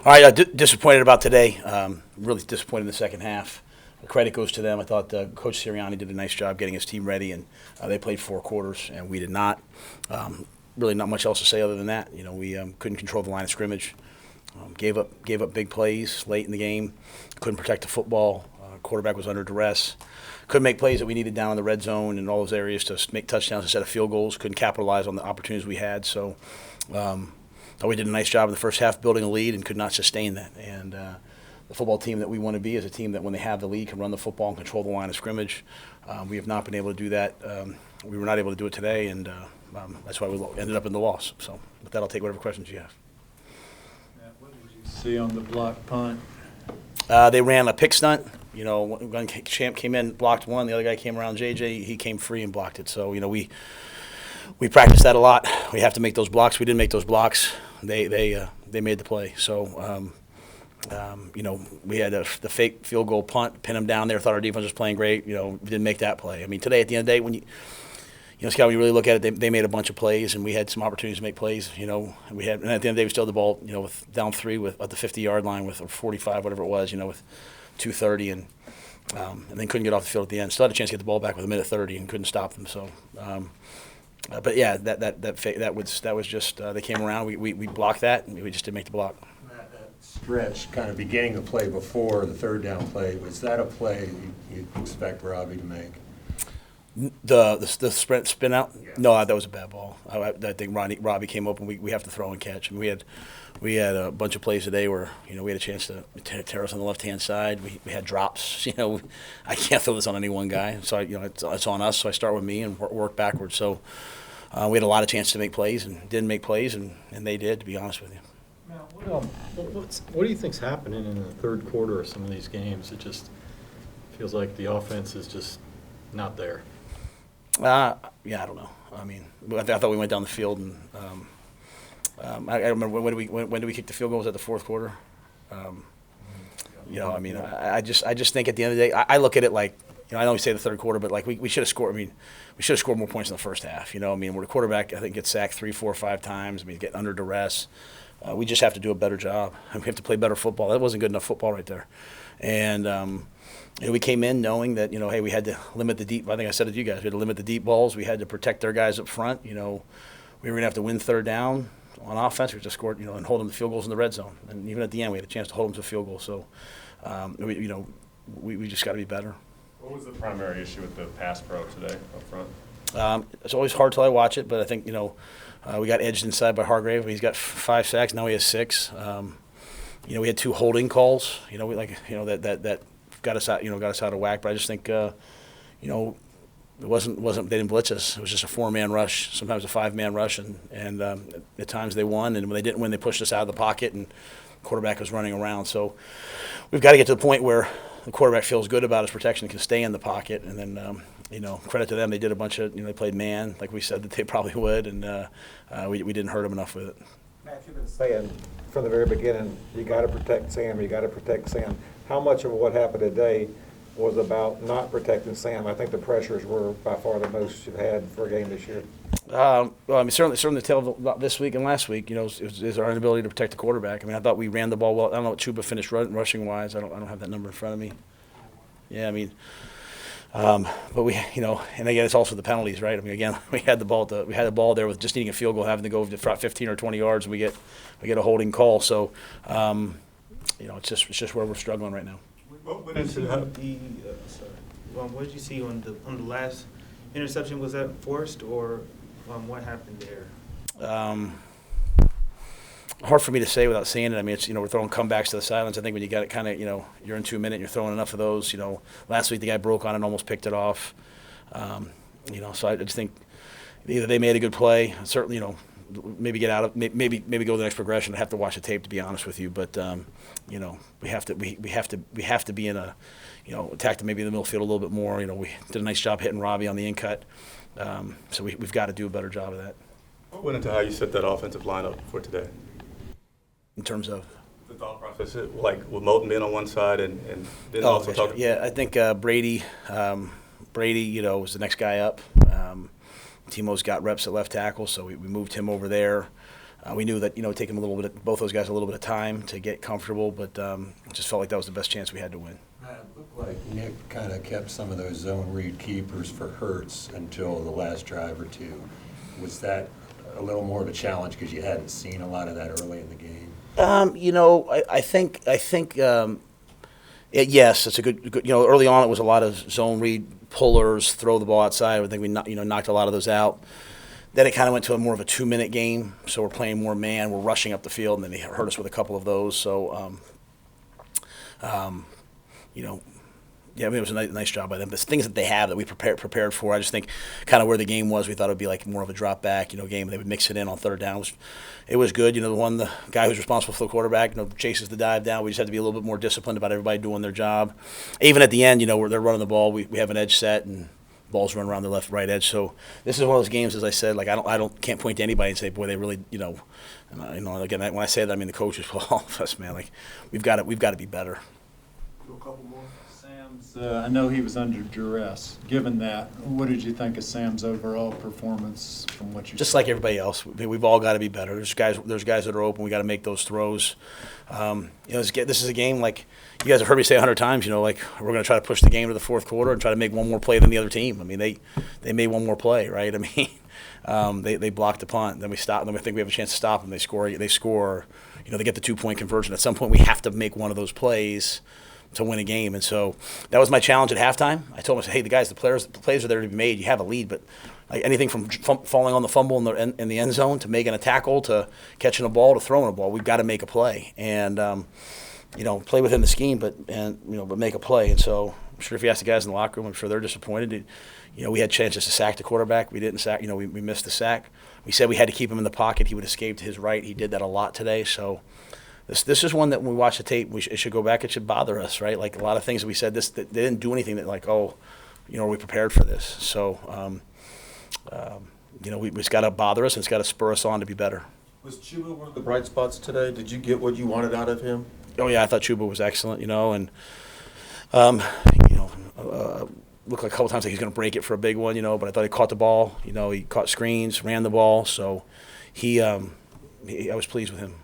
All right, disappointed about today. Really disappointed in the second half. The credit goes to them. I thought Coach Sirianni did a nice job getting his team ready, and they played 4 quarters, and we did not. Really, not much else to say other than that. We couldn't control the line of scrimmage. Gave up big plays late in the game. Couldn't protect the football. Quarterback was under duress. Couldn't make plays that we needed down in the red zone and all those areas to make touchdowns instead of field goals. Couldn't capitalize on the opportunities we had. So. Thought we did a nice job in the first half building a lead and could not sustain that. And the football team that we want to be is a team that when they have the lead can run the football and control the line of scrimmage. We have not been able to do that. We were not able to do it today, and that's why we ended up in the loss. So with that, I'll take whatever questions you have. Matt, what did you see on the block punt? They ran a pick stunt. One Champ came in, blocked one. The other guy came around, JJ. He came free and blocked it. So, we practice that a lot. We have to make those blocks. We didn't make those blocks. They made the play. So, we had the fake field goal punt, pin them down there. Thought our defense was playing great. Didn't make that play. I mean, today at the end of the day, when Scott, when you really look at it, they made a bunch of plays, and we had some opportunities to make plays. And at the end of the day, we still had the ball. With down 3 at the 50-yard line with 45, whatever it was. With 2:30 and then couldn't get off the field at the end. Still had a chance to get the ball back with 1:30 and couldn't stop them. So. But yeah, that was just they came around. We blocked that, and we just didn't make the block. That stretch, kind of beginning the play before the third down play, was that a play you'd expect Robbie to make? The sprint spin out? Yeah. No, that was a bad ball. I think Robbie came up, and we have to throw and catch. And we had a bunch of plays today where we had a chance to tear us on the left hand side. We had drops. I can't throw this on any one guy, so it's on us. So I start with me and work backwards. So we had a lot of chances to make plays and didn't make plays, and they did. To be honest with you. Now, what do you think's happening in the third quarter of some of these games? It just feels like the offense is just not there. Yeah, I don't know. I mean, I thought we went down the field, and I remember when did we kick the field goals at the fourth quarter? I just think at the end of the day, I look at it like, I know we say the third quarter, but like we should have scored. I mean, we should have scored more points in the first half. Where the quarterback I think gets sacked 3, 4, 5 times. I mean, getting under duress. We just have to do a better job, and we have to play better football. That wasn't good enough football right there, and. We came in knowing that, hey, we had to limit the deep. I think I said it to you guys. We had to limit the deep balls. We had to protect their guys up front. We were going to have to win third down on offense. We just scored, and hold them to field goals in the red zone. And even at the end, we had a chance to hold them to a field goal. So, we just got to be better. What was the primary issue with the pass pro today up front? It's always hard till I watch it, but I think, we got edged inside by Hargrave. He's got 5 sacks. Now he has 6. We had 2 holding calls. That got us out of whack. But I just think, it wasn't they didn't blitz us. It was just a 4-man rush, sometimes a 5-man rush, and at times they won. And when they didn't win, they pushed us out of the pocket, and the quarterback was running around. So we've got to get to the point where the quarterback feels good about his protection and can stay in the pocket. And then, credit to them, they did a bunch of, they played man like we said that they probably would, and we didn't hurt them enough with it. Matt, you've been saying from the very beginning, you got to protect Sam. You got to protect Sam. How much of what happened today was about not protecting Sam? I think the pressures were by far the most you've had for a game this year. Well, I mean, certainly the tale about this week and last week, is our inability to protect the quarterback. I mean, I thought we ran the ball well. I don't know what Chuba finished rushing wise. I don't have that number in front of me. Yeah, I mean, but we, and again, it's also the penalties, right? I mean, again, we had the ball there with just needing a field goal, having to go to 15 or 20 yards, and we get a holding call. So. It's just where we're struggling right now. What did you see on the last interception? Was that forced, or what happened there? Hard for me to say without seeing it. I mean, it's we're throwing comebacks to the sidelines. I think when you got it kind of you're in 2 minutes, you're throwing enough of those. Last week the guy broke on it and almost picked it off. So I just think either they made a good play, certainly maybe get out of maybe go to the next progression. I have to watch the tape to be honest with you, but we have to be in a attack maybe in the middle field a little bit more. We did a nice job hitting Robbie on the in cut, so we've got to do a better job of that. What went into how you set that offensive lineup for today? In terms of the thought process, like with Moulton being on one side and then also talking. Yeah, I think Brady, was the next guy up. Timo's got reps at left tackle, so we moved him over there. We knew that, take him both those guys a little bit of time to get comfortable, but it just felt like that was the best chance we had to win. It looked like Nick kind of kept some of those zone read keepers for Hurts until the last drive or two. Was that a little more of a challenge because you hadn't seen a lot of that early in the game? I think yes, it's a good. Early on it was a lot of zone read pullers, throw the ball outside. I think we knocked a lot of those out. Then it kind of went to more of a 2-minute game, so we're playing more man. We're rushing up the field, and then they hurt us with a couple of those. So, yeah, it was a nice job by them. The things that they have that we prepared for, I just think kind of where the game was, we thought it would be like more of a drop back, game. They would mix it in on third down. It was good. The guy who's responsible for the quarterback, chases the dive down. We just have to be a little bit more disciplined about everybody doing their job. Even at the end, where they're running the ball, we have an edge set and balls run around the left, right edge. So this is one of those games, as I said, like can't point to anybody and say, boy, they really, again, when I say that, I mean the coaches, well, all of us, man, like we've got to be better. A couple more. Sam's, I know he was under duress. Given that, what did you think of Sam's overall performance from what you Just saw? like everybody else, we've all got to be better. There's guys that are open. We got to make those throws. This is a game like you guys have heard me say 100 times. Like we're going to try to push the game to the fourth quarter and try to make one more play than the other team. I mean, they made one more play, right? I mean, they blocked the punt. Then we stopped. Then we think we have a chance to stop them. They score. They get the 2-point conversion. At some point, we have to make one of those plays to win a game. And so that was my challenge at halftime. I told them, hey, the plays are there to be made. You have a lead, but like anything from falling on the fumble in the end zone to making a tackle to catching a ball to throwing a ball, we've got to make a play and play within the scheme, but make a play. And so I'm sure if you ask the guys in the locker room, I'm sure they're disappointed. We had chances to sack the quarterback. We didn't sack. We missed the sack. We said we had to keep him in the pocket. He would escape to his right. He did that a lot today. So. This is one that when we watch the tape, it should go back. It should bother us, right? Like a lot of things that we said, they didn't do anything that like, are we prepared for this? So, it's got to bother us and it's got to spur us on to be better. Was Chuba one of the bright spots today? Did you get what you wanted out of him? Oh yeah, I thought Chuba was excellent, and looked like a couple times like he's going to break it for a big one, but I thought he caught the ball. He caught screens, ran the ball, so I was pleased with him.